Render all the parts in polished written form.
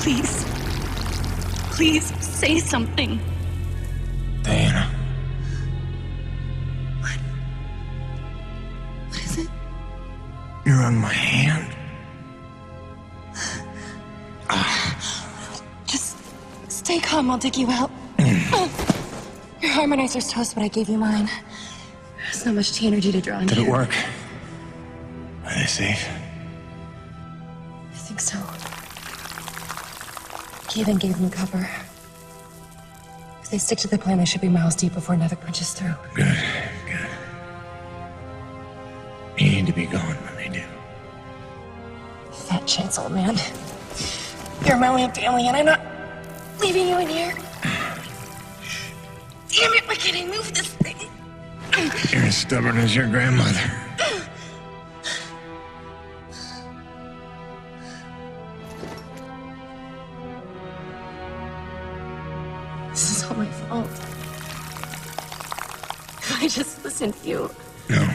Please. Please say something. Diana. What is it? You're on my hand. Just stay calm, I'll dig you out. Your harmonizer's toast, but I gave you mine. There's not much energy to draw on. Did it work? Are they safe? I think so. Keevan gave them cover. If they stick to the plan, they should be miles deep before another punches through. Good, good. You need to be gone when they do. Fat chance, old man. You're my only family, and I'm not leaving you in here. Damn it, why can't I move this thing? You're as stubborn as your grandmother. This is all my fault. If I just listened to you. No,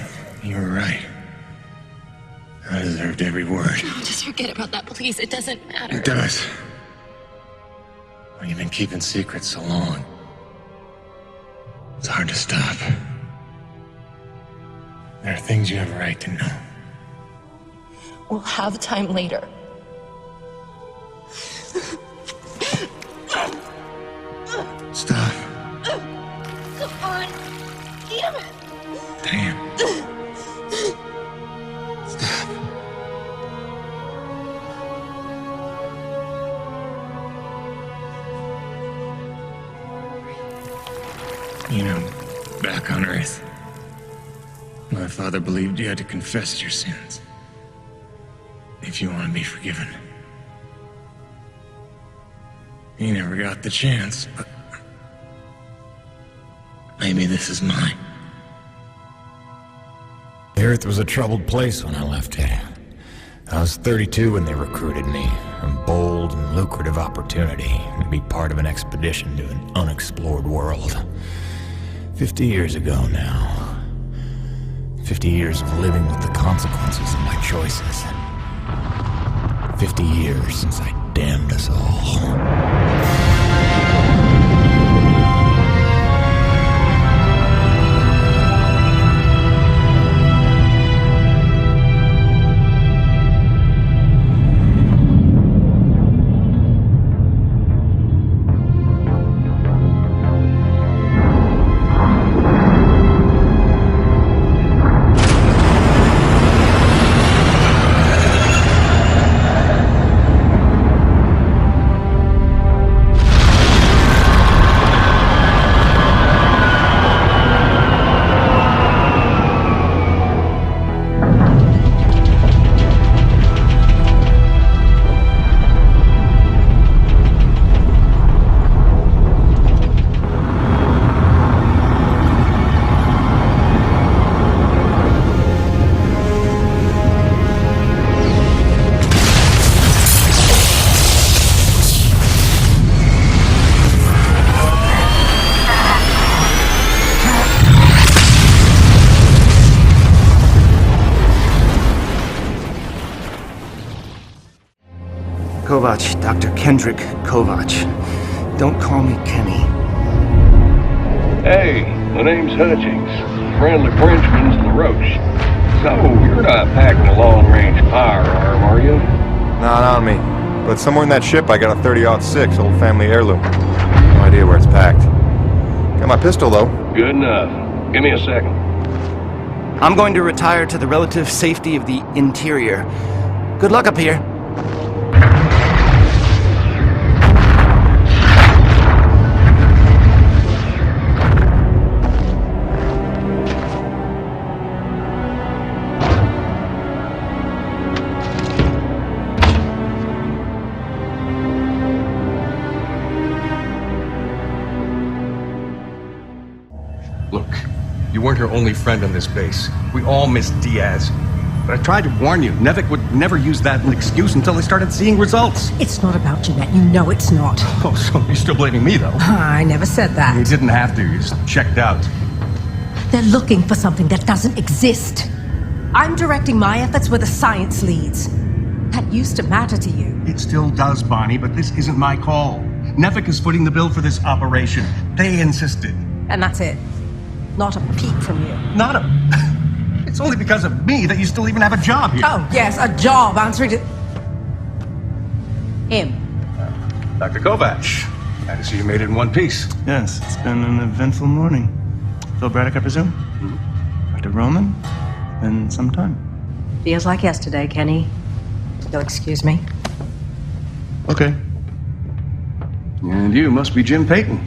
you were right. I deserved every word. No, just forget about that, please. It doesn't matter. It does. Well, you've been keeping secrets so long. It's hard to stop. There are things you have a right to know. We'll have time later. Stop. Come on. Damn it. Damn. Stop. You know, back on Earth, my father believed you had to confess your sins if you want to be forgiven. He never got the chance, but maybe this is mine. The Earth was a troubled place when I left it. I was 32 when they recruited me. A bold and lucrative opportunity to be part of an expedition to an unexplored world. 50 years ago now. 50 years of living with the consequences of my choices. 50 years since I damned us all. Kovac, Dr. Kendrick Kovac. Don't call me Kenny. Hey, my name's Hutchings. Friendly Frenchman's LaRoche. So, you're not packing a long-range firearm, are you? Not on me. But somewhere in that ship I got a 30-06 old family heirloom. No idea where it's packed. Got my pistol, though. Good enough. Give me a second. I'm going to retire to the relative safety of the interior. Good luck up here. Look, you weren't her only friend on this base. We all miss Diaz. But I tried to warn you. Nevik would never use that as an excuse until they started seeing results. It's not about Jeanette. You know it's not. Oh, so you're still blaming me, though? I never said that. You didn't have to. You just checked out. They're looking for something that doesn't exist. I'm directing my efforts where the science leads. That used to matter to you. It still does, Bonnie, but this isn't my call. Nevik is footing the bill for this operation. They insisted. And that's it. Not a peep from you. Not a... It's only because of me that you still even have a job here. Oh, yes, a job answering to... him. Dr. Kovacs, glad to see you made it in one piece. Yes, it's been an eventful morning. Phil Braddock, I presume? Mm-hmm. Dr. Roman? Been some time. Feels like yesterday, Kenny. You'll excuse me. Okay. And you must be Jim Payton.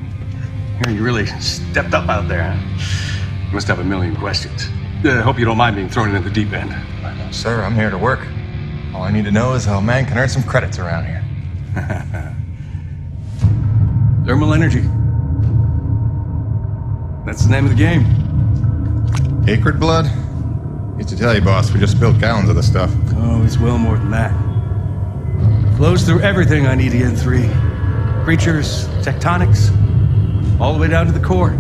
Here, you really stepped up out there, huh? You must have a million questions. Hope you don't mind being thrown into the deep end. Sir, I'm here to work. All I need to know is how a man can earn some credits around here. Thermal energy. That's the name of the game. Acrid blood? Used to tell you, boss, we just spilled gallons of the stuff. Oh, it's well more than that. Flows through everything on EDN3. Creatures, tectonics, all the way down to the core.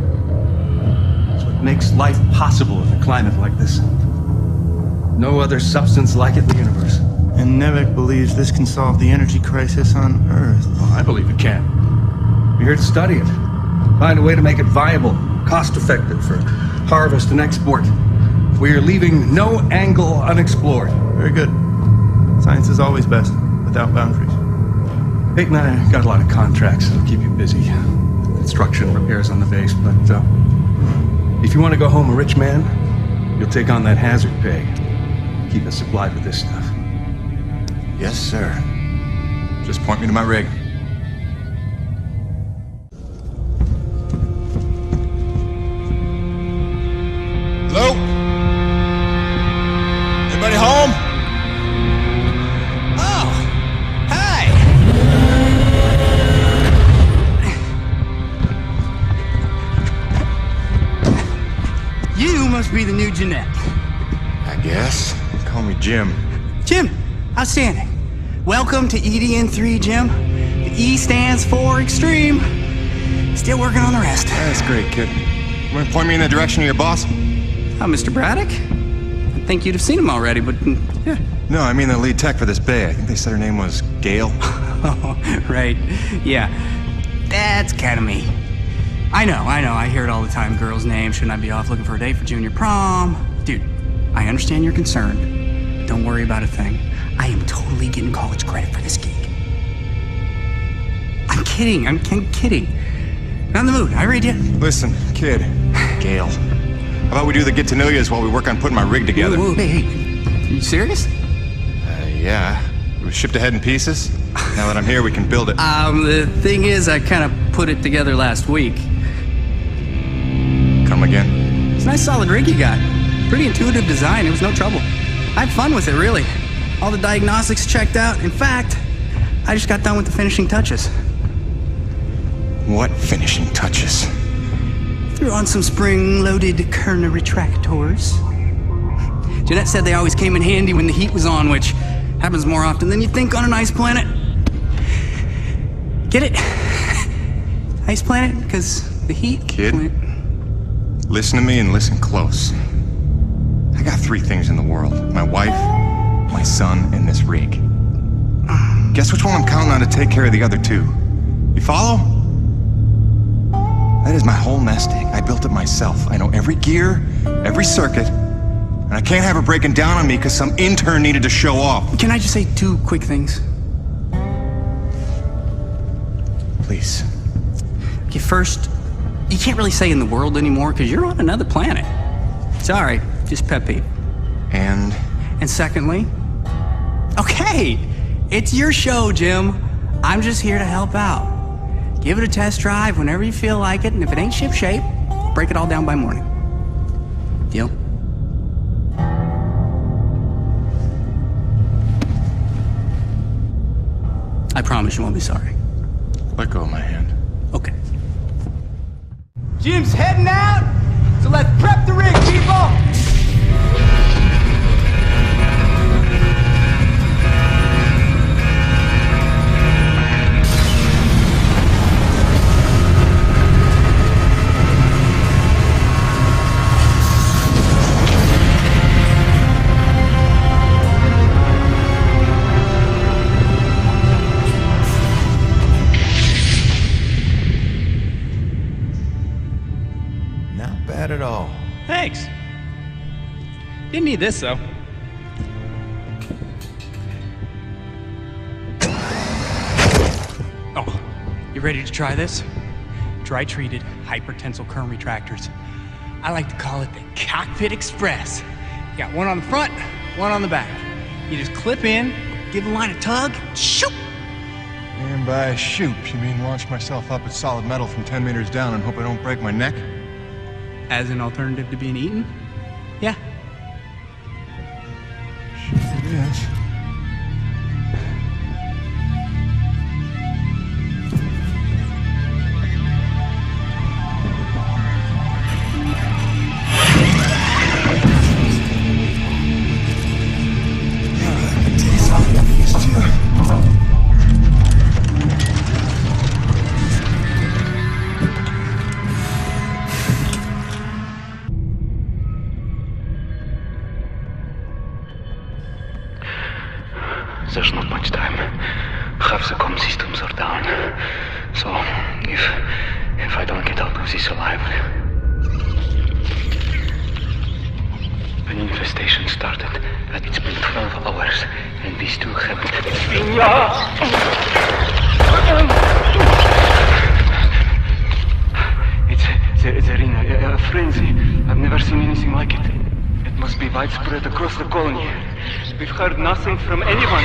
It's what makes life possible in a climate like this. No other substance like it in the universe. And Nevik believes this can solve the energy crisis on Earth. Well, I believe it can. We're here to study it. Find a way to make it viable, cost-effective for harvest and export. We're leaving no angle unexplored. Very good. Science is always best, without boundaries. Peyton and I got a lot of contracts that'll keep you busy. Construction, repairs on the base, but if you want to go home a rich man, you'll take on that hazard pay. Keep us supplied with this stuff. Yes, sir. Just point me to my rig. Hello? Anybody home? Oh, hi. You must be the new Jeanette. I guess. Call me Jim. Jim, outstanding. Welcome to EDN3, Jim. The E stands for extreme. Still working on the rest. That's great, kid. You want to point me in the direction of your boss? Mr. Braddock? I think you'd have seen him already, but yeah. No, I mean the lead tech for this bay. I think they said her name was Gail. Oh, right. Yeah. That's kind of me. I know. I hear it all the time. Girls' names. Shouldn't I be off looking for a date for junior prom? Dude, I understand you're concerned. Don't worry about a thing. I am totally getting college credit for this gig. I'm kidding. I'm kidding. Not in the mood. I read you. Listen, kid. Gail. How about we do the get-to-know-yous while we work on putting my rig together? Whoa, hey. Are you serious? Yeah. It was shipped ahead in pieces. Now that I'm here, we can build it. The thing is, I kind of put it together last week. Come again? It's a nice solid rig you got. Pretty intuitive design. It was no trouble. I had fun with it, really. All the diagnostics checked out. In fact, I just got done with the finishing touches. What finishing touches? Threw on some spring-loaded Kerner retractors. Jeanette said they always came in handy when the heat was on, which happens more often than you'd think on an ice planet. Get it? Ice planet? Because the heat... Kid, listen to me and listen close. I got 3 things in the world. My wife, my son, and this rig. Guess which one I'm counting on to take care of the other 2? You follow? That is my whole nest egg. I built it myself. I know every gear, every circuit, and I can't have her breaking down on me because some intern needed to show off. Can I just say 2 quick things? Please. Okay, first, you can't really say in the world anymore because you're on another planet. Sorry, just pet peeve. And secondly, okay, it's your show, Jim. I'm just here to help out. Give it a test drive whenever you feel like it, and if it ain't ship-shape, break it all down by morning. Deal? I promise you won't be sorry. let go of my hand. Okay. Jim's heading out, so let's prep the rig, people! all. Thanks. Didn't need this, though. Oh, you ready to try this? Dry-treated hypertensile current retractors. I like to call it the Cockpit Express. You got one on the front, one on the back. You just clip in, give the line a tug, shoot! And by shoot, you mean launch myself up at solid metal from 10 meters down and hope I don't break my neck? As an alternative to being eaten? Yeah. Sure it is. There's not much time. Half the comm systems are down. So, if I don't get out of this alive... An infestation started, and it's been 12 hours, and we still haven't... They're in a frenzy. I've never seen anything like it. It must be widespread across the colony. We've heard nothing from anyone.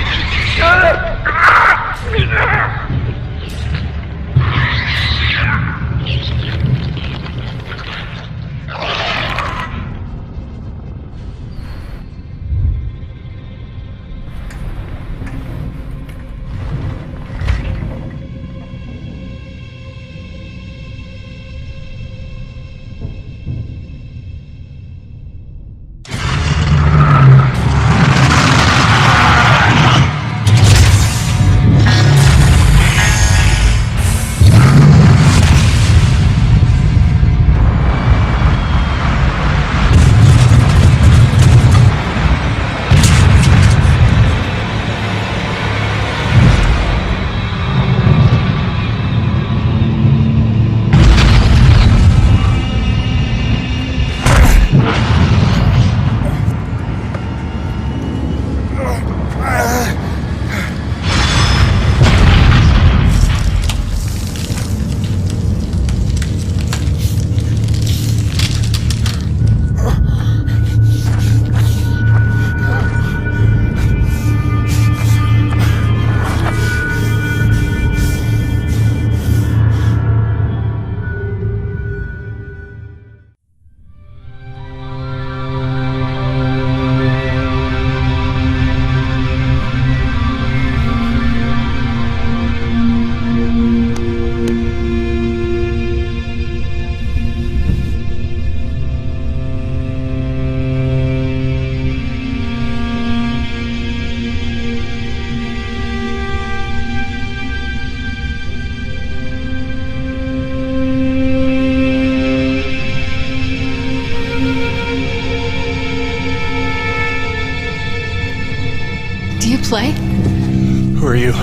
Play? Who are you?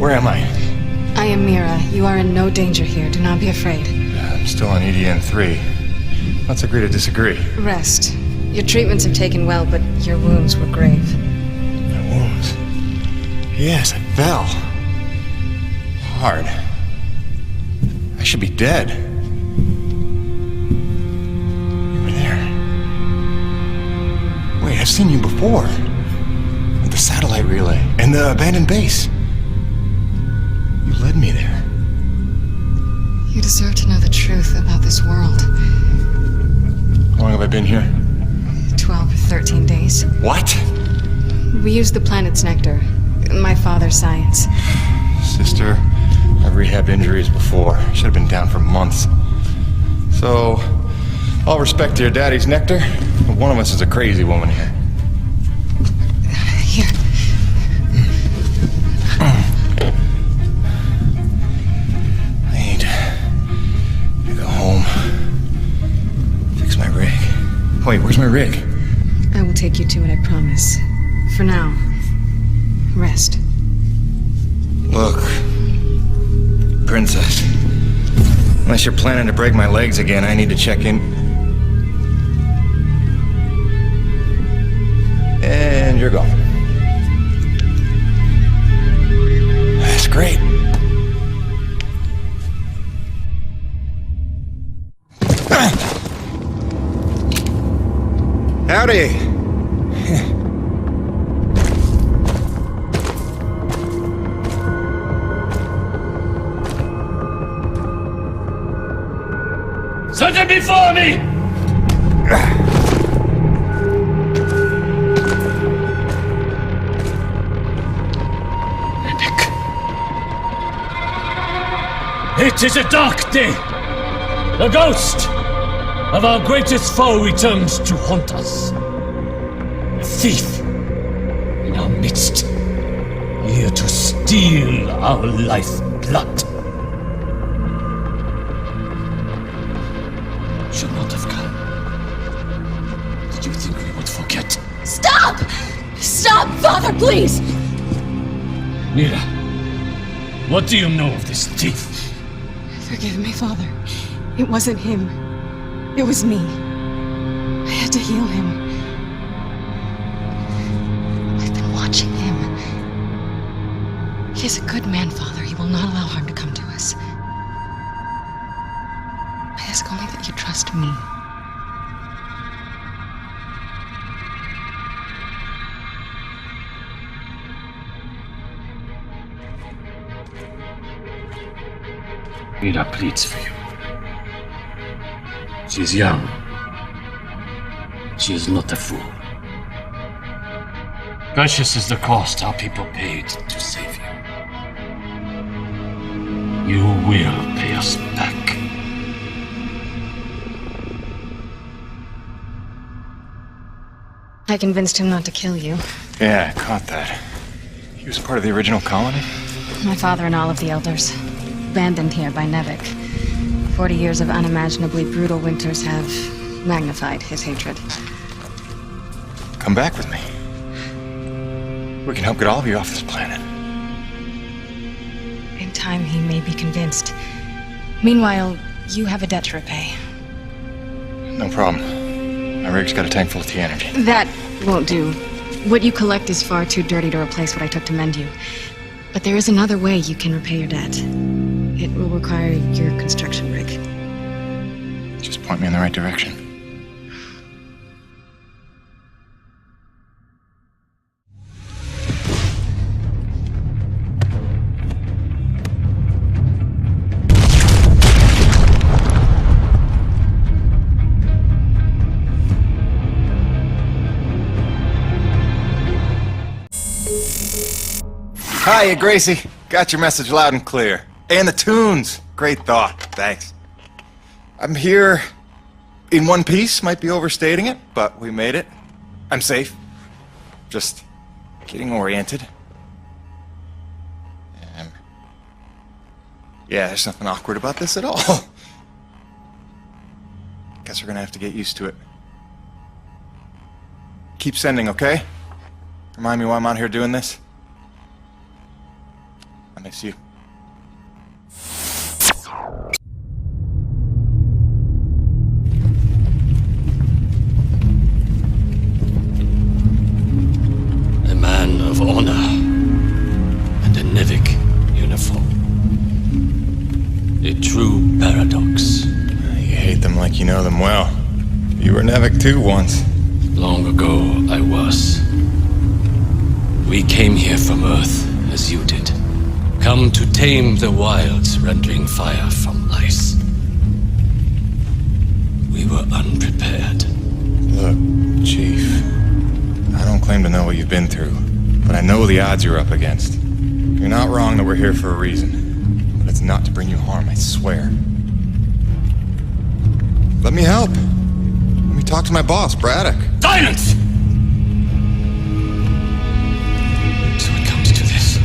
Where am I? I am Mira. You are in no danger here. Do not be afraid. I'm still on EDN 3. Let's agree to disagree. Rest. Your treatments have taken well, but your wounds were grave. My wounds? Yes, I fell. Hard. I should be dead. You were there. Wait, I've seen you before. The satellite relay and the abandoned base. You led me there. You deserve to know the truth about this world. How long have I been here? 12 or 13 days. What? We used the planet's nectar. My father's science. Sister, I've rehabbed injuries before. Should have been down for months. So, all respect to your daddy's nectar, but one of us is a crazy woman here. Here. I need to go home. Fix my rig. Wait, where's my rig? I will take you to it, I promise. For now, rest. Look, Princess. Unless you're planning to break my legs again, I need to check in. you're going. That's great. Howdy. Set it before me! It is a dark day. The ghost of our greatest foe returns to haunt us. A thief in our midst, here to steal our lifeblood. Should not have come. Did you think we would forget? Stop! Stop, Father, please! Mira, what do you know of this thief? Forgive me, Father. It wasn't him. It was me. I had to heal him. I've been watching him. He is a good man, Father. He will not allow harm to come to us. I ask only that you trust me. Mira pleads for you. She is young. She is not a fool. Precious is the cost our people paid to save you. You will pay us back. I convinced him not to kill you. Yeah, I caught that. He was part of the original colony? My father and all of the elders. Abandoned here by Nevik. 40 years of unimaginably brutal winters have magnified his hatred. Come back with me. We can help get all of you off this planet. In time, he may be convinced. Meanwhile, you have a debt to repay. No problem. My rig's got a tank full of T energy. That won't do. What you collect is far too dirty to replace what I took to mend you. But there is another way you can repay your debt. It will require your construction rig. Just point me in the right direction. Hiya, Gracie. Got your message loud and clear. And the tunes. Great thought. Thanks. I'm here in one piece. Might be overstating it, but we made it. I'm safe. Just getting oriented. Yeah, there's nothing awkward about this at all. Guess we're gonna have to get used to it. Keep sending, okay? Remind me why I'm out here doing this. I miss you. A man of honor and a Nevik uniform. A true paradox. You hate them like you know them well. You were Nevik too once. Long ago, I was. We came here from Earth, as you did. Come to tame the wilds, rendering fire from ice. We were unprepared. Look, Chief, I don't claim to know what you've been through, but I know the odds you're up against. You're not wrong that we're here for a reason, but it's not to bring you harm, I swear. Let me help. Let me talk to my boss, Braddock. Silence! So it comes to this.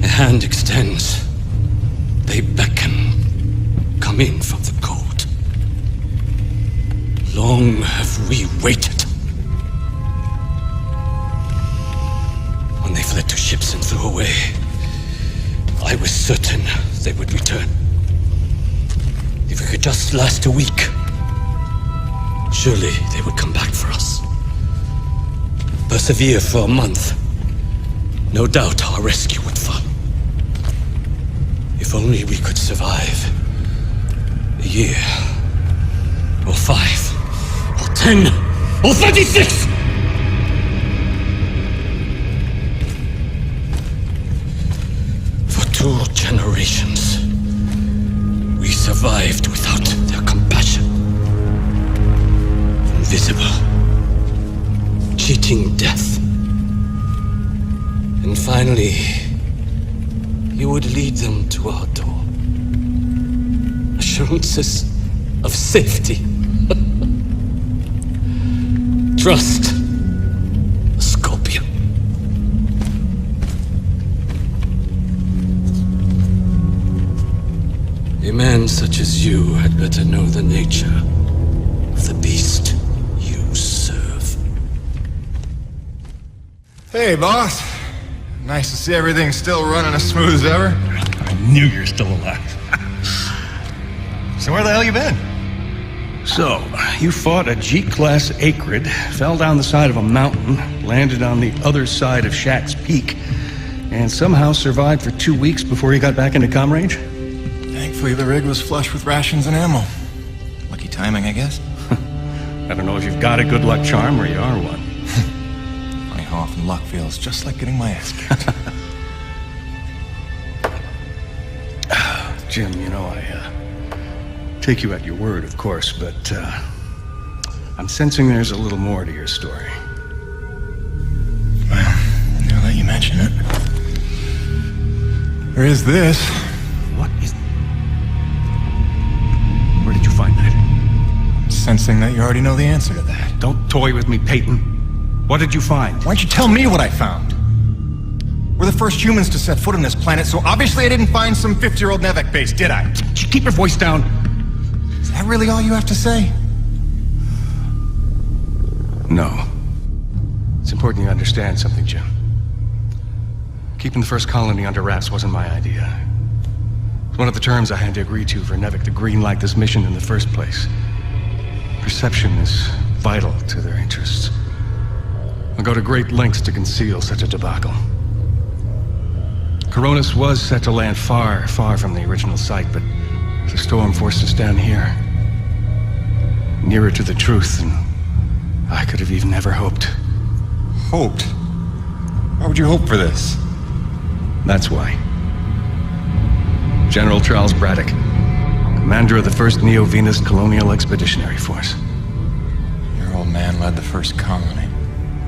A hand extends. They beckon. Come in from the cold. Long have we waited. When they fled to ships and flew away, I was certain they would return. If it could just last a week, surely they would come back for us. Persevere for a month. No doubt our rescue would follow. If only we could survive. A year. Or 5. Or 10. Or 36! For 2 generations, we survived without their compassion. Invisible. Cheating death. And finally, you would lead them to our door. Assurances of safety. Trust. Scorpion. A man such as you had better know the nature of the beast you serve. Hey, boss. Nice to see everything still running as smooth as ever. I knew you were still alive. So where the hell you been? So, you fought a G-class acrid, fell down the side of a mountain, landed on the other side of Shack's Peak, and somehow survived for 2 weeks before you got back into comm range? Thankfully, the rig was flush with rations and ammo. Lucky timing, I guess. I don't know if you've got a good luck charm or you are one. Funny how often luck feels just like getting my ass kicked. Jim, you know, I take you at your word, of course, but I'm sensing there's a little more to your story. Well, now that you mention it, there is this. What is... Where did you find that? I'm sensing that you already know the answer to that. Don't toy with me, Peyton. What did you find? Why don't you tell me what I found? We're the first humans to set foot on this planet, so obviously I didn't find some 50-year-old Nevek base, did I? Keep your voice down. Is that really all you have to say? No. It's important you understand something, Jim. Keeping the first colony under wraps wasn't my idea. It's one of the terms I had to agree to for Nevek to greenlight this mission in the first place. Perception is vital to their interests. I'll go to great lengths to conceal such a debacle. Coronis was set to land far, far from the original site, but the storm forced us down here. Nearer to the truth than I could have even ever hoped. Hoped? Why would you hope for this? That's why. General Charles Braddock, commander of the 1st Neo-Venus Colonial Expeditionary Force. Your old man led the first colony.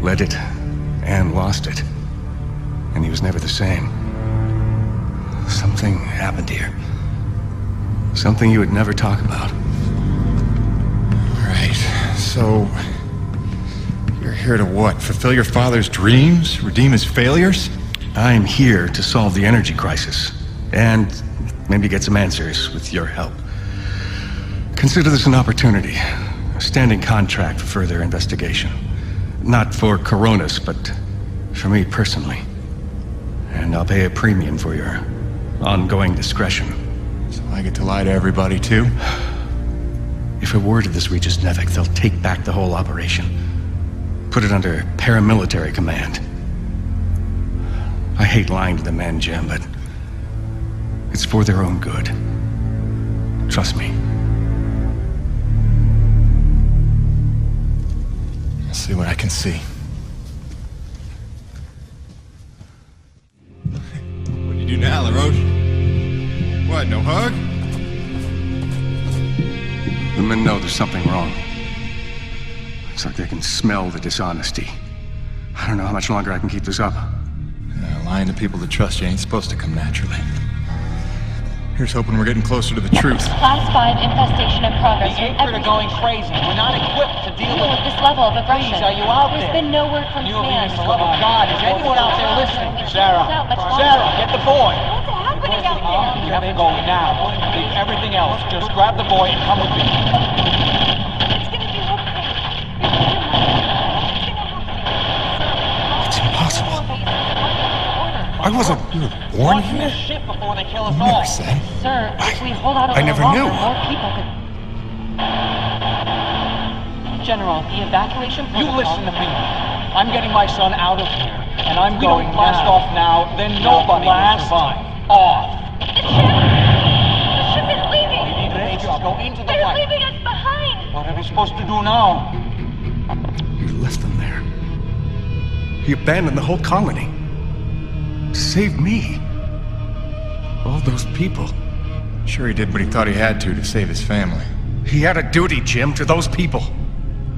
Led it, and lost it. And he was never the same. Something happened here. Something you would never talk about. Right, so... you're here to what? Fulfill your father's dreams? Redeem his failures? I'm here to solve the energy crisis. And maybe get some answers with your help. Consider this an opportunity. A standing contract for further investigation. Not for Coronis, but for me personally. And I'll pay a premium for your ongoing discretion. So I get to lie to everybody, too? If a word of this reaches Nevek, they'll take back the whole operation. Put it under paramilitary command. I hate lying to the men, Jim, but it's for their own good. Trust me. I'll see what I can see. What do you do now, LaRoche? What, no hug? The men know there's something wrong. It's like they can smell the dishonesty. I don't know how much longer I can keep this up. Lying to people that trust you ain't supposed to come naturally. Here's hoping we're getting closer to the truth. Class 5 infestation in progress. The Acrid are going crazy. We're not equipped to deal with this level of aggression. Please, are you out there? There's been no word from command. For the love of God, is anyone out there listening? Sarah, get the boy. What's happening out there? You have to go now. Leave everything else. Just grab the boy and come with me. It's gonna be okay. It's impossible. I wasn't born here. Shit before they kill us You all. never said. Sir, if we hold out a I little never longer, knew. more people could... General, the evacuation You protocol... listen to me. I'm getting my son out of here, and I'm going now. Blast off now, then nobody will survive. Off. The ship is leaving! We need an job. Go into the They're light. leaving us behind! What are we supposed to do now? You left them there. He abandoned the whole colony. To save me. All those people. Sure, he did what he thought he had to save his family. He had a duty, Jim, to those people.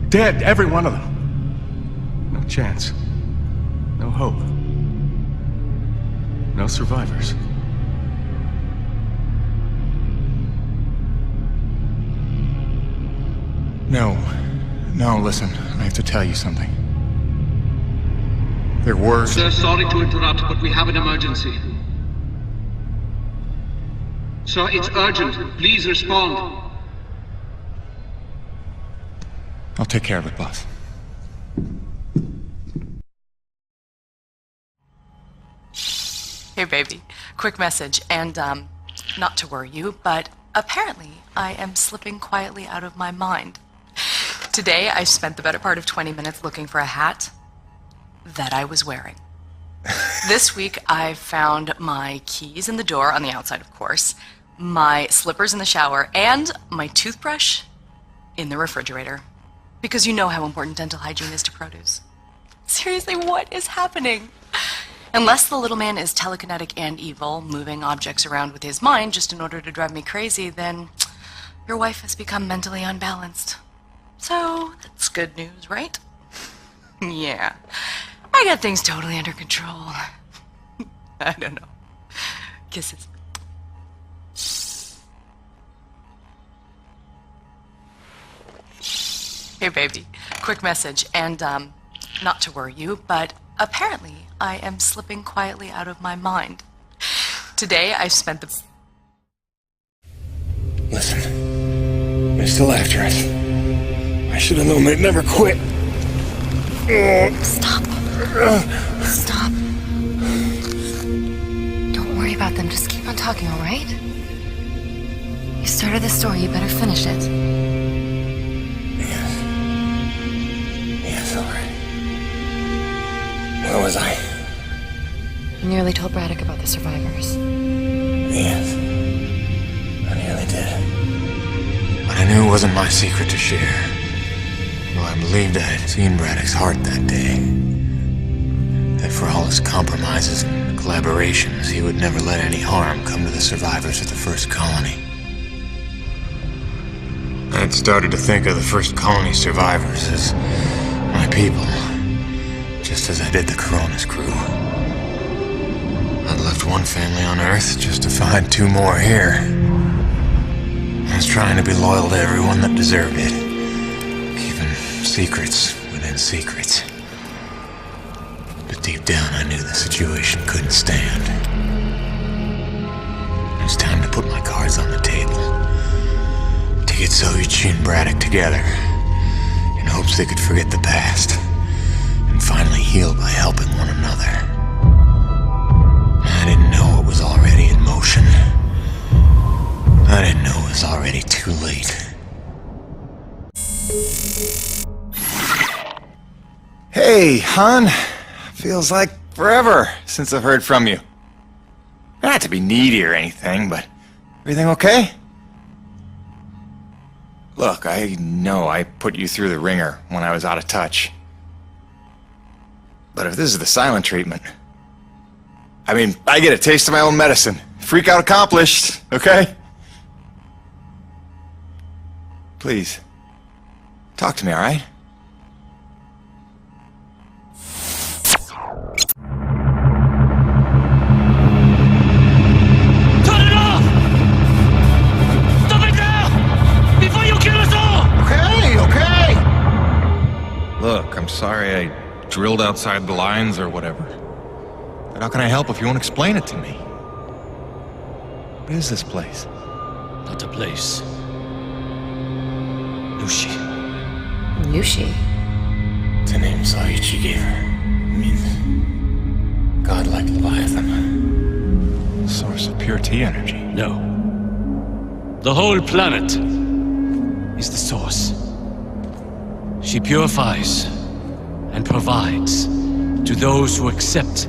Dead, every one of them. No chance. No hope. No survivors. No, listen. I have to tell you something. There were... Sir, sorry to interrupt, but we have an emergency. Sir, it's urgent. Please respond. I'll take care of it, boss. Hey, baby. Quick message, and, not to worry you, but apparently I am slipping quietly out of my mind. Today, I spent the better part of 20 minutes looking for a hat that I was wearing. This week, I found my keys in the door, on the outside, of course, my slippers in the shower, and my toothbrush in the refrigerator. Because you know how important dental hygiene is to produce. Seriously, what is happening? Unless the little man is telekinetic and evil, moving objects around with his mind just in order to drive me crazy, then your wife has become mentally unbalanced. So, that's good news, right? Yeah. I got things totally under control. I don't know. Kisses. Hey, baby. Quick message, and, not to worry you, but apparently I am slipping quietly out of my mind. Today, I've spent the... Listen, they're still after us. I should have known they'd never quit. Stop. Stop. Don't worry about them. Just keep on talking, all right? You started the story. You better finish it. Yes, all right. Where was I? You nearly told Braddock about the survivors. Yes. I nearly did. But I knew it wasn't my secret to share. Though I believed I had seen Braddock's heart that day. That for all his compromises and collaborations, he would never let any harm come to the survivors of the first colony. I had started to think of the first colony survivors as my people, just as I did the Corona's crew. I'd left one family on Earth just to find two more here. I was trying to be loyal to everyone that deserved it. Keeping secrets within secrets. But deep down I knew the situation couldn't stand. It was time to put my cards on the table. To get Soichi and Braddock together. In hopes they could forget the past. And finally heal by helping one another. I didn't know it was already in motion. I didn't know it was already too late. Hey, hon. Feels like forever since I've heard from you. Not to be needy or anything, but everything okay? Look, I know I put you through the ringer when I was out of touch. But if this is the silent treatment... I mean, I get a taste of my own medicine. Freak out accomplished, okay? Please. Talk to me, alright? Turn it off! Stop it now! Before you kill us all! Okay! Look, I'm sorry I drilled outside the lines or whatever. But how can I help if you won't explain it to me? What is this place? Not a place. Yushi. Yushi? It's a name Soichi gave her. It means godlike Leviathan. Source of pure T energy. No. The whole planet is the source. She purifies and provides to those who accept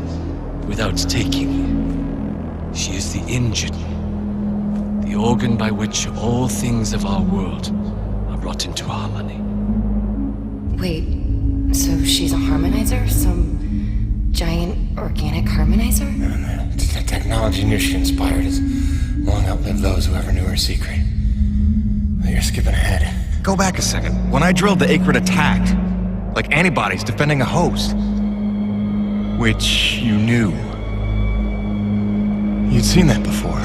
without taking. She is the engine, the organ by which all things of our world are brought into harmony. Wait, so she's a harmonizer? Some giant organic harmonizer? The technology new she inspired has long outlived those who ever knew her secret. You're skipping ahead. Go back a second. When I drilled, the Acrid attacked. Like antibodies defending a host. Which you knew. You'd seen that before.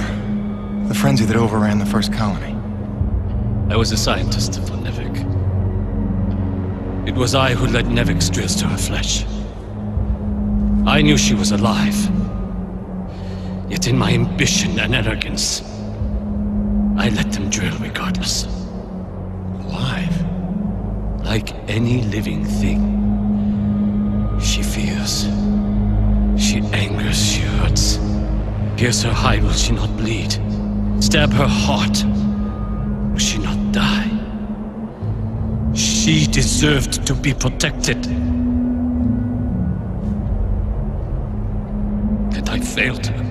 The frenzy that overran the first colony. I was a scientist for Nevik. It was I who led Nevik's drills to her flesh. I knew she was alive. Yet in my ambition and arrogance, I let them drill regardless. Alive? Like any living thing. She fears. She angers, she hurts. Pierce her hide, will she not bleed? Stab her heart, will she not die? She deserved to be protected. And I failed her.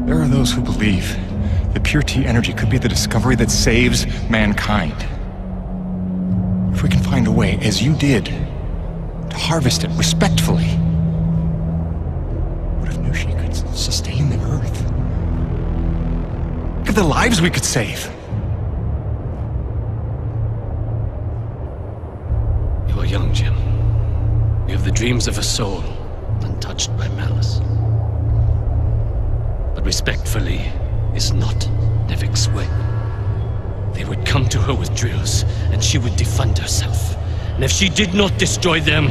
There are those who believe that pure T energy could be the discovery that saves mankind. If we can find a way, as you did, to harvest it respectfully. What if Nushi could sustain the Earth? Look at the lives we could save. You are young, Jim. You have the dreams of a soul, untouched by malice. But respectfully is not Nevik's way. They would come to her with drills, and she would defend herself. And if she did not destroy them,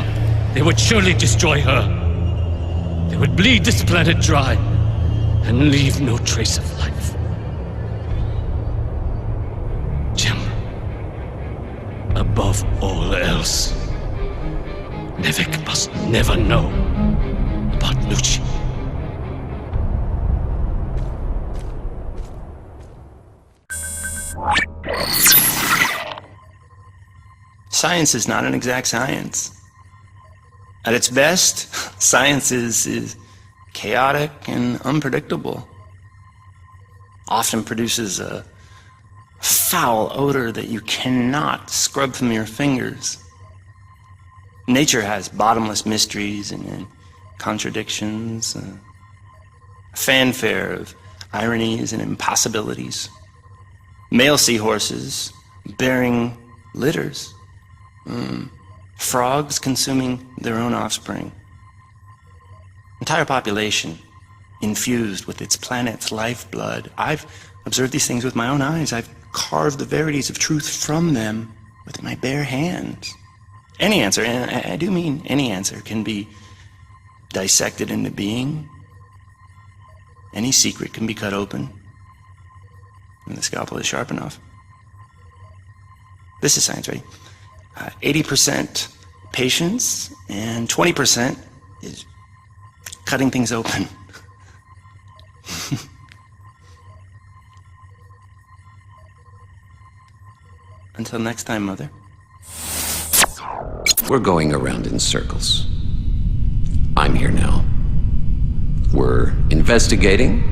they would surely destroy her. They would bleed this planet dry, and leave no trace of life. Jim, above all else, Nevik must never know about Nucci. Science is not an exact science. At its best, science is chaotic and unpredictable. Often produces a foul odor that you cannot scrub from your fingers. Nature has bottomless mysteries and contradictions, a fanfare of ironies and impossibilities. Male seahorses bearing litters. Frogs consuming their own offspring. Entire population infused with its planet's lifeblood. I've observed these things with my own eyes. I've carved the verities of truth from them with my bare hands. Any answer, and I do mean any answer, can be dissected into being. Any secret can be cut open when the scalpel is sharp enough. This is science, right? 80% patience and 20% is cutting things open. Until next time, Mother. We're going around in circles. I'm here now. We're investigating,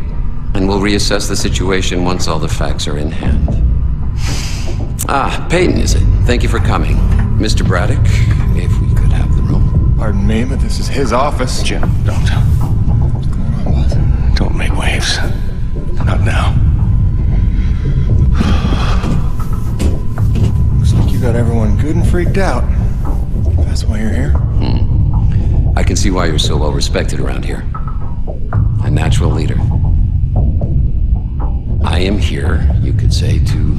and we'll reassess the situation once all the facts are in hand. Ah, Peyton, is it? Thank you for coming. Mr. Braddock, if we could have the room. Pardon me, but this is his office. Jim, don't. Don't make waves. Not now. Looks like you got everyone good and freaked out. That's why you're here. I can see why you're so well respected around here. A natural leader. I am here, you could say, to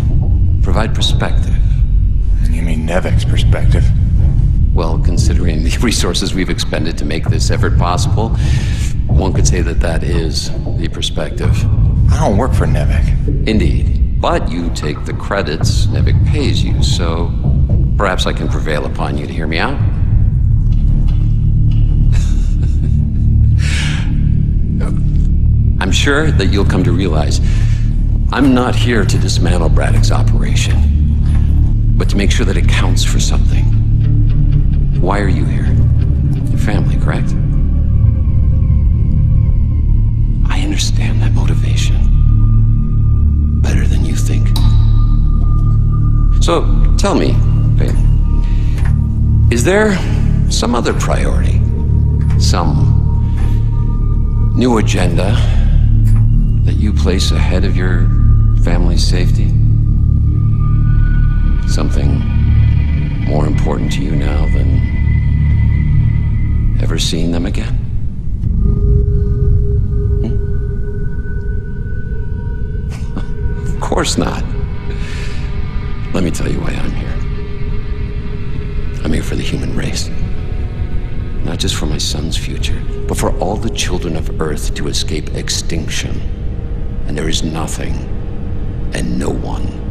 provide perspective. You mean Nevik's perspective? Well, considering the resources we've expended to make this effort possible, one could say that that is the perspective. I don't work for Nevik. Indeed. But you take the credits Nevik pays you, so perhaps I can prevail upon you to hear me out. I'm sure that you'll come to realize I'm not here to dismantle Braddock's operation, but to make sure that it counts for something. Why are you here? Your family, correct? I understand that motivation better than you think. So, tell me, babe, is there some other priority? Some new agenda that you place ahead of your family's safety? Something more important to you now than ever seeing them again? Of course not. Let me tell you why I'm here. I'm here for the human race. Not just for my son's future, but for all the children of Earth to escape extinction. And there is nothing and no one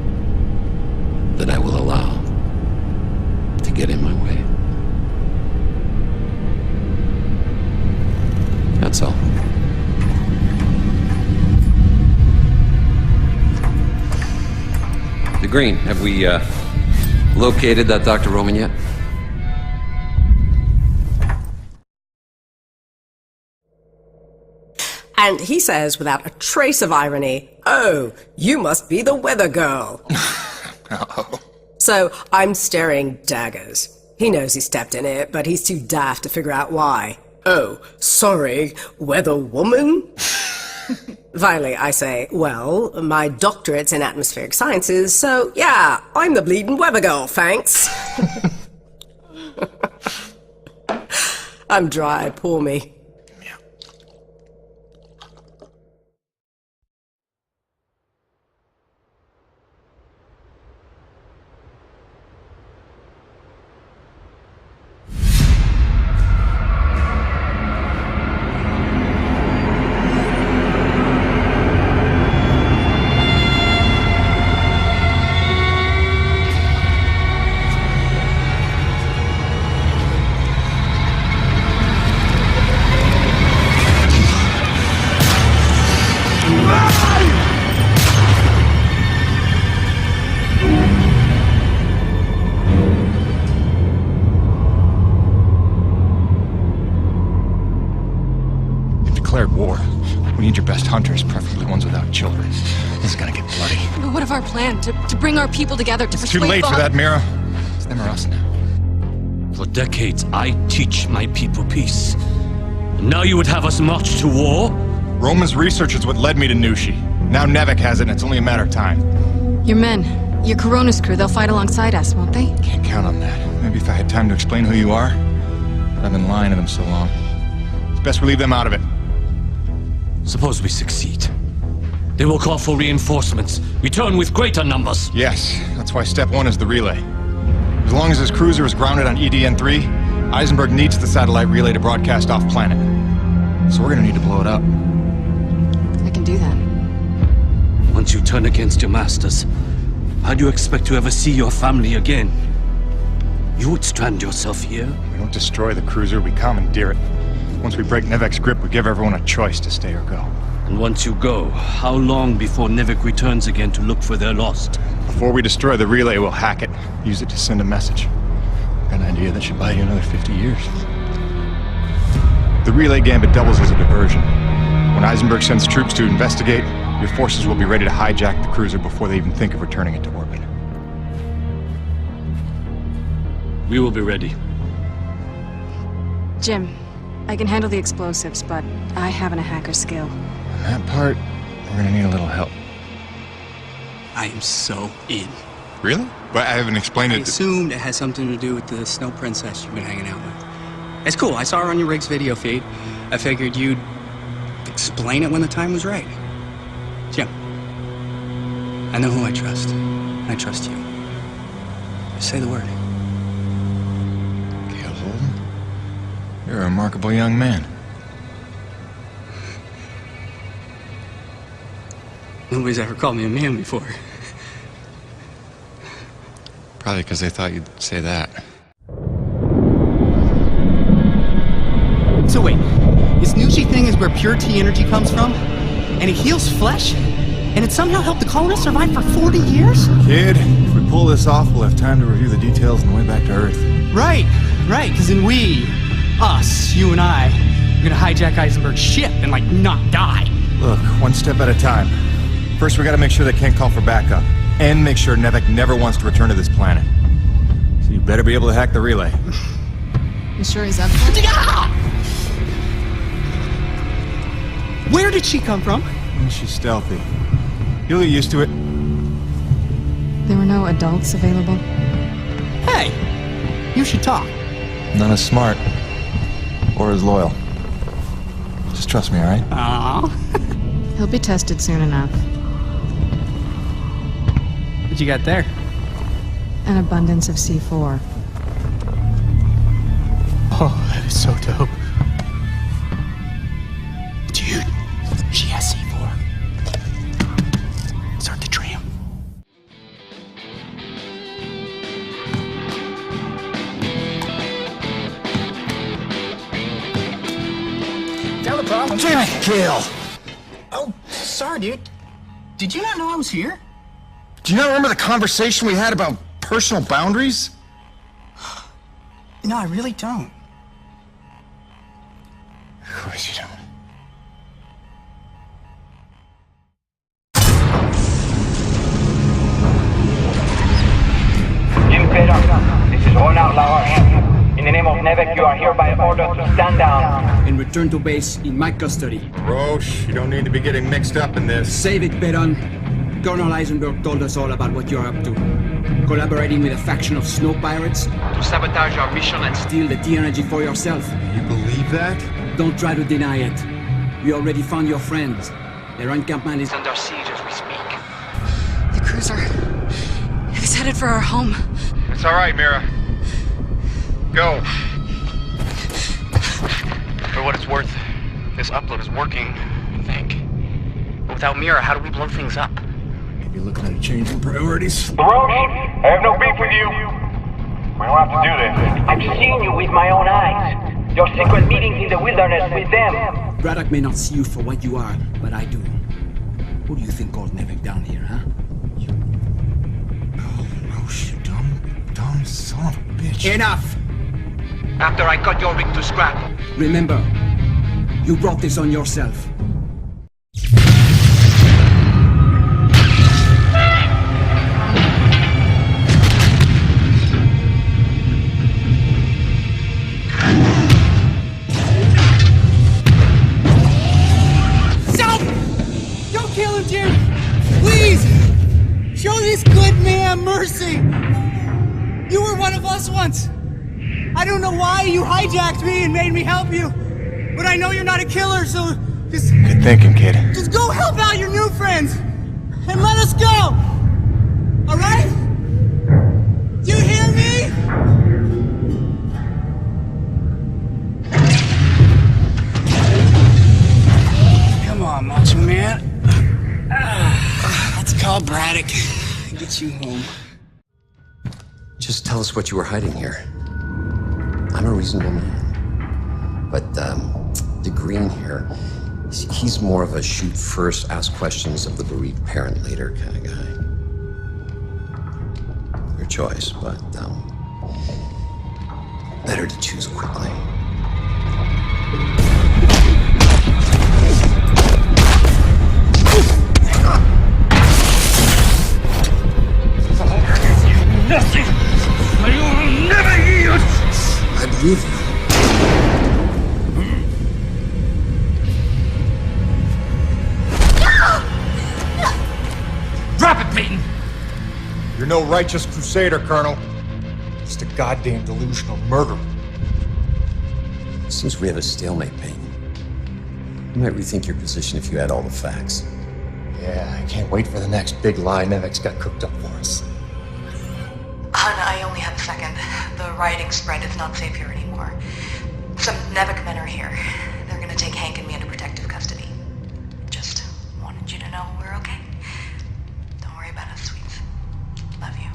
that I will allow to get in my way. That's all. The Green, have we located that Dr. Roman yet? And he says, without a trace of irony, "Oh, you must be the weather girl." Uh-oh. So I'm staring daggers. He knows he stepped in it, but he's too daft to figure out why. "Oh, sorry, weather woman?" Finally, I say, "Well, my doctorate's in atmospheric sciences, so yeah, I'm the bleeding weather girl, thanks." I'm dry, poor me. War. We need your best hunters, preferably ones without children. This is gonna get bloody. But what of our plan? To bring our people together to It's too late for that, Mira. It's them or us now. For decades, I teach my people peace. Now you would have us march to war? Roman's research is what led me to Nushi. Now Nevik has it, and it's only a matter of time. Your men, your Coronas crew, they'll fight alongside us, won't they? Can't count on that. Maybe if I had time to explain who you are. But I've been lying to them so long. It's best we leave them out of it. Suppose we succeed. They will call for reinforcements. Return with greater numbers. Yes, that's why step one is the relay. As long as his cruiser is grounded on EDN-3, Eisenberg needs the satellite relay to broadcast off planet. So we're gonna need to blow it up. I can do that. Once you turn against your masters, how do you expect to ever see your family again? You would strand yourself here? We don't destroy the cruiser, we commandeer it. Once we break Nevik's grip, we give everyone a choice to stay or go. And once you go, how long before Nevik returns again to look for their lost? Before we destroy the relay, we'll hack it, use it to send a message. Got an idea that should buy you another 50 years. The relay gambit doubles as a diversion. When Eisenberg sends troops to investigate, your forces will be ready to hijack the cruiser before they even think of returning it to orbit. We will be ready. Jim, I can handle the explosives, but I haven't a hacker's skill. On that part, we're gonna need a little help. I am so in. Really? But I haven't explained I it. assumed it has something to do with the snow princess you've been hanging out with. It's cool, I saw her on your Riggs video feed. I figured you'd explain it when the time was right. Jim, I know who I trust. I trust you. Just say the word. You're a remarkable young man. Nobody's ever called me a man before. Probably because they thought you'd say that. So wait, this Nushi thing is where pure T energy comes from? And it heals flesh? And it somehow helped the colonists survive for 40 years? Kid, if we pull this off, we'll have time to review the details on the way back to Earth. Right. Right, because then us, you and I, are gonna hijack Eisenberg's ship and, like, not die. Look, one step at a time. First, we gotta make sure they can't call for backup. And make sure Nevek never wants to return to this planet. So you better be able to hack the relay. You sure he's up for it? Where did she come from? She's stealthy. You'll get used to it. There were no adults available? Hey, you should talk. Not as smart. Or as loyal. Just trust me, alright? Aww. He'll be tested soon enough. What you got there? An abundance of C4. Oh, that is so dope. Dude, she has C4. Start the tram. Got a problem? Damn it, Gil! Oh, sorry, dude. Did you not know I was here? Do you not remember the conversation we had about personal boundaries? No, I really don't. Of course you don't. This is Ronald Lahore. In the name of Nevek, you are hereby ordered to stand down. And return to base in my custody. Roche, you don't need to be getting mixed up in this. Save it, Baron. Colonel Eisenberg told us all about what you're up to. Collaborating with a faction of snow pirates. To sabotage our mission and steal the T energy for yourself. You believe that? Don't try to deny it. We already found your friends. Their encampment is under siege as we speak. The cruiser. It's headed for our home. It's alright, Mira. Go. For what it's worth, this upload is working, I think. But without Mira, how do we blow things up? Maybe looking at a change in priorities. Roche, I have no beef with you. We don't have to do this. I've seen you with my own eyes. Your secret meetings in the wilderness with them. Braddock may not see you for what you are, but I do. Who do you think called Nevek down here, huh? Roche, you dumb son of a bitch. Enough! After I cut your rig to scrap. Remember, you brought this on yourself. Stop! Don't kill him, Jim! Please! Show this good man mercy! You were one of us once! I don't know why you hijacked me and made me help you, but I know you're not a killer, so just... Good thinking, kid. Just go help out your new friends, and let us go! Alright? Do you hear me? Come on, Macho Man. Let's call Braddock and get you home. Just tell us what you were hiding here. I'm a reasonable man. But, the green here, he's more of a shoot first, ask questions of the bereaved parent later kind of guy. Your choice, but, better to choose quickly. Nothing! I will never yield! I believe you. Drop it, Peyton! You're no righteous crusader, Colonel. Just a goddamn delusional murderer. Since we have a stalemate, Peyton, you might rethink your position if you had all the facts. Yeah, I can't wait for the next big lie Nevek's got cooked up for us. Hun, I only have a second. The rioting spread is not safe here anymore. Some Nevek men are here. They're gonna take Hank and me into protective custody. Just wanted you to know we're okay. Don't worry about us, sweets. Love you.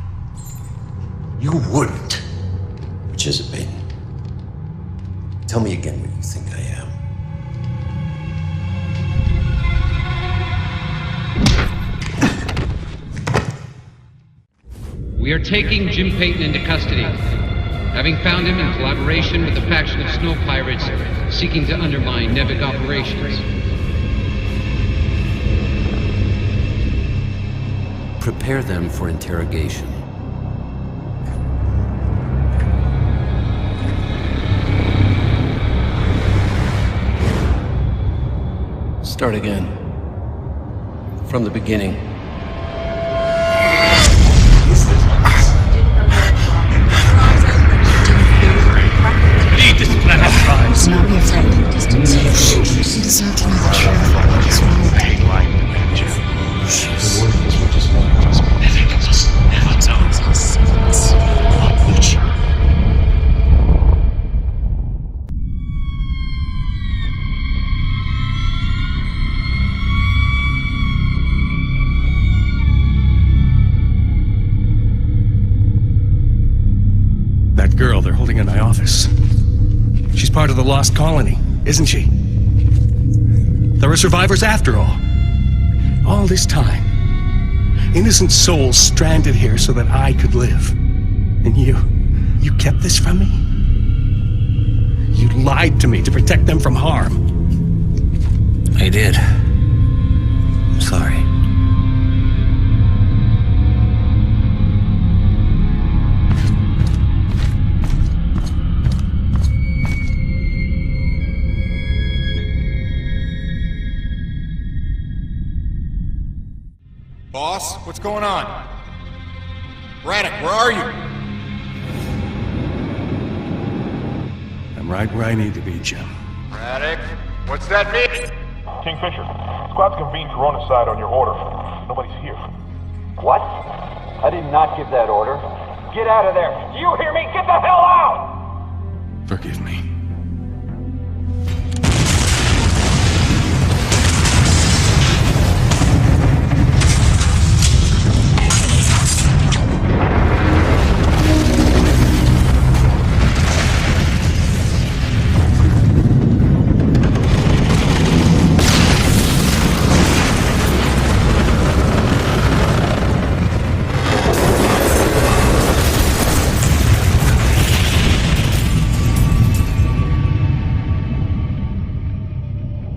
You wouldn't. Which is it, Peyton? Tell me again what you think I am. We are taking Jim Peyton into custody. having found him in collaboration with a faction of snow pirates seeking to undermine Nevik operations. Prepare them for interrogation. Start again. From the beginning. Lead this planet, Rise. Do not be afraid. Distance. You deserve to know the truth. What's wrong with you? The worthless will just want to trust me. That girl they're holding in my office. She's part of the lost colony, isn't she? There are survivors after all. All this time. Innocent souls stranded here so that I could live. And you kept this from me? You lied to me to protect them from harm. I did. I'm sorry. Boss, what's going on? Braddock, where are you? I'm right where I need to be, Jim. Braddock, what's that mean? Kingfisher, squad's convened Corona side on your order. Nobody's here. What? I did not give that order. Get out of there. Do you hear me? Get the hell out! Forgive me.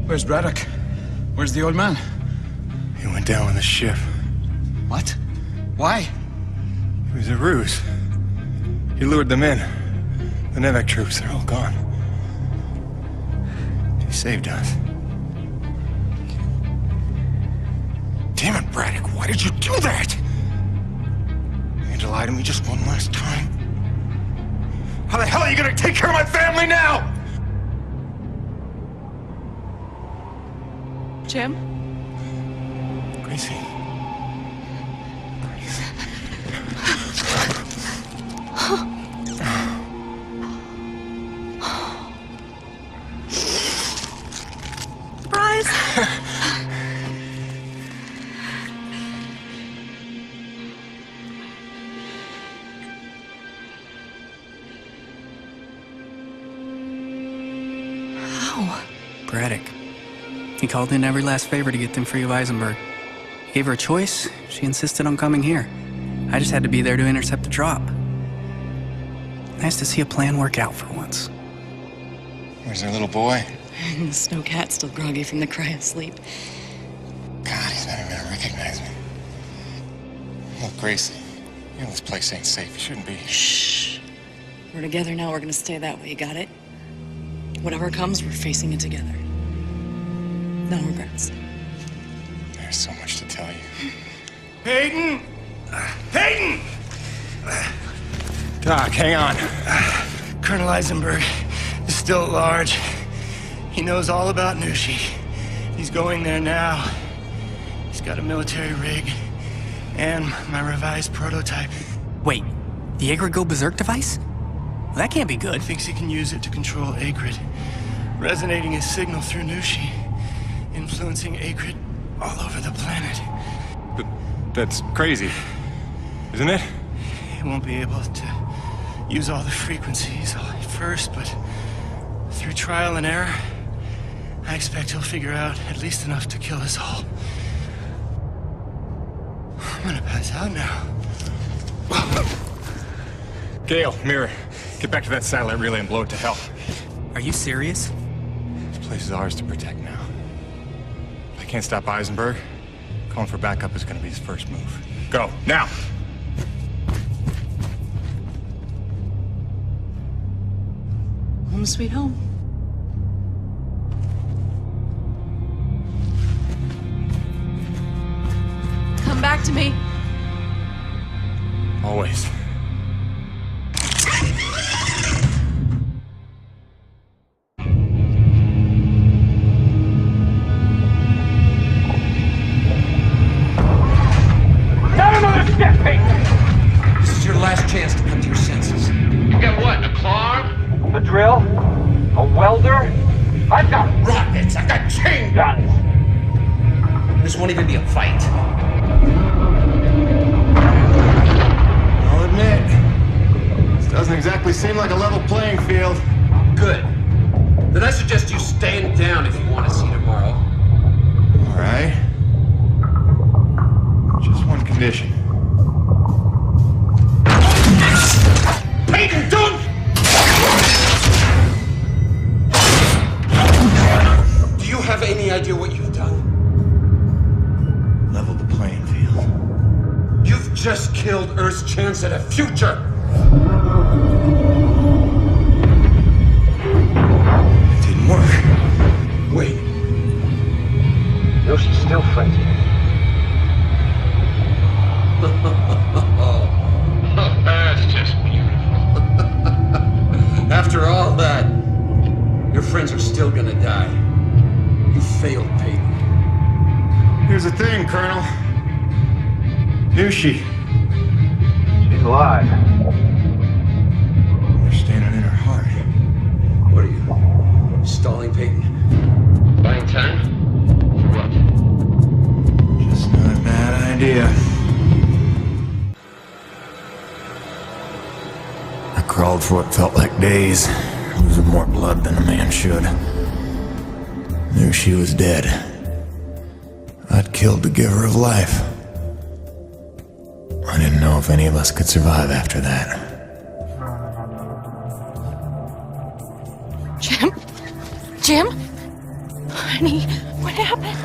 Where's Braddock? Where's the old man? He went down with the ship. What? Why? It was a ruse. He lured them in. The Nevek troops, they're all gone. He saved us. Damn it, Braddock, why did you do that? You had to lie to me just one last time. How the hell are you gonna take care of my family now? Jim? Gracie. Surprise! How? Braddock. He called in every last favor to get them free of Eisenberg. He gave her a choice. She insisted on coming here. I just had to be there to intercept the drop. Nice to see a plan work out for once. Where's their little boy? And the snow cat's still groggy from the cryo sleep. God, he's not even gonna recognize me. Look, Gracie, you know this place ain't safe. You shouldn't be here. Shh. We're together now. We're gonna stay that way. You got it? Whatever comes, we're facing it together. No regrets. There's so much to tell you. Hayden! Hayden! Doc, hang on. Colonel Eisenberg is still at large. He knows all about Nushi. He's going there now. He's got a military rig and my revised prototype. Wait, the Agrid Go Berserk device? Well, that can't be good. He thinks he can use it to control Agrid, resonating his signal through Nushi, influencing Agrid all over the planet. But that's crazy, isn't it? He won't be able to use all the frequencies at first, but through trial and error, I expect he'll figure out at least enough to kill us all. I'm gonna pass out now. Gale, Mirror, Get back to that satellite relay and blow it to hell. Are you serious? This place is ours to protect now. If I can't stop Eisenberg, calling for backup is gonna be his first move. Go, now! Home sweet home. Come back to me. Always. Not another step, Peyton! This is your last chance to come to your senses. You got what, a claw? A drill? A welder? I've got rockets! I've got chain guns! This won't even be a fight. I'll admit, this doesn't exactly seem like a level playing field. Good. Then I suggest you stand down if you want to see tomorrow. All right. Just one condition. Peyton, don't! Do you have any idea what you've done? Level the playing field. You've just killed Earth's chance at a future! It didn't work. Wait. No, she's still friends with me. That's just beautiful. After all that, your friends are still gonna die. You failed, Peyton. Here's the thing, Colonel. Nushi. She's alive. You're standing in her heart. What are you, stalling, Peyton? Buying time? For what? Just not a bad idea. I crawled for what felt like days, losing more blood than a man should. Knew she was dead. I'd killed the giver of life. I didn't know if any of us could survive after that. Jim? Jim? Honey, what happened?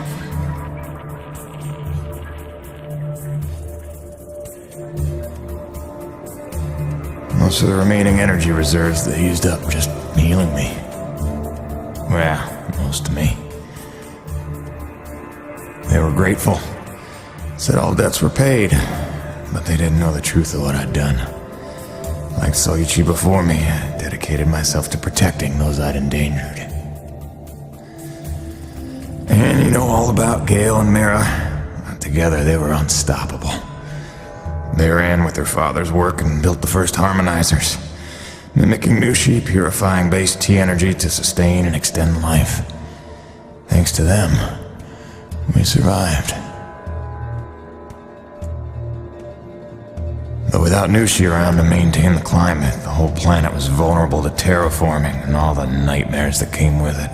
Most of the remaining energy reserves they used up just healing me. Well, most of me. They were grateful. Said all debts were paid, but they didn't know the truth of what I'd done. Like Soichi before me, I dedicated myself to protecting those I'd endangered. And you know all about Gale and Mira. Together they were unstoppable. They ran with their father's work and built the first harmonizers, mimicking Nushi, purifying base T energy to sustain and extend life. Thanks to them, we survived. But without Nushi around to maintain the climate, the whole planet was vulnerable to terraforming and all the nightmares that came with it.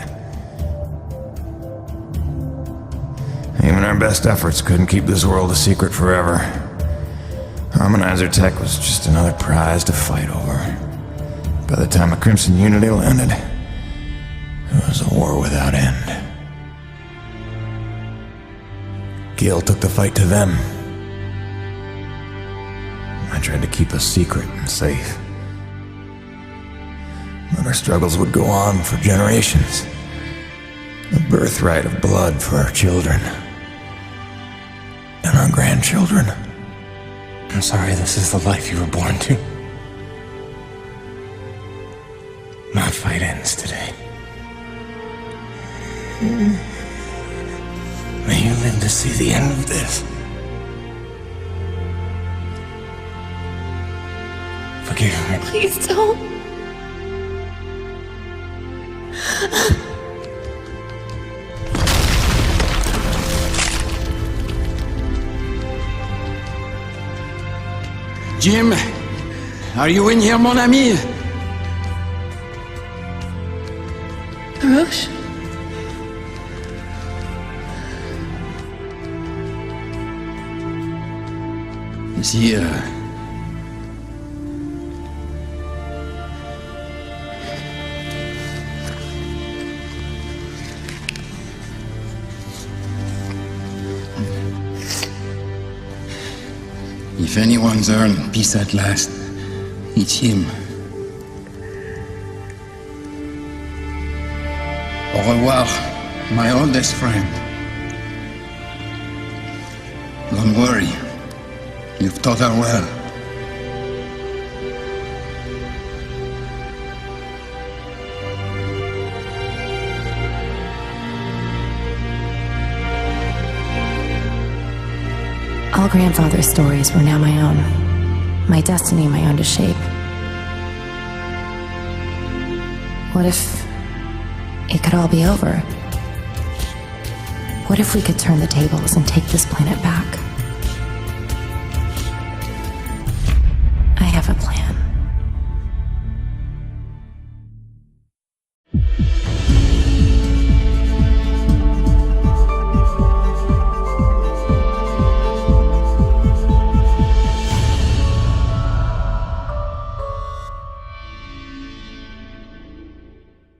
Even our best efforts couldn't keep this world a secret forever. Harmonizer tech was just another prize to fight over. By the time the Crimson Unity landed, it was a war without end. Gale took the fight to them. I tried to keep us secret and safe. But our struggles would go on for generations. A birthright of blood for our children. And our grandchildren. I'm sorry this is the life you were born to. My fight ends today. May you live to see the end of this. Forgive me. Please don't. Jim, are you in here, mon ami? Roche? If anyone's earned peace at last, it's him. Au revoir, my oldest friend. Don't worry, you've taught her well. All grandfather's stories were now my own. My destiny my own to shape. What if it could all be over? What if we could turn the tables and take this planet back?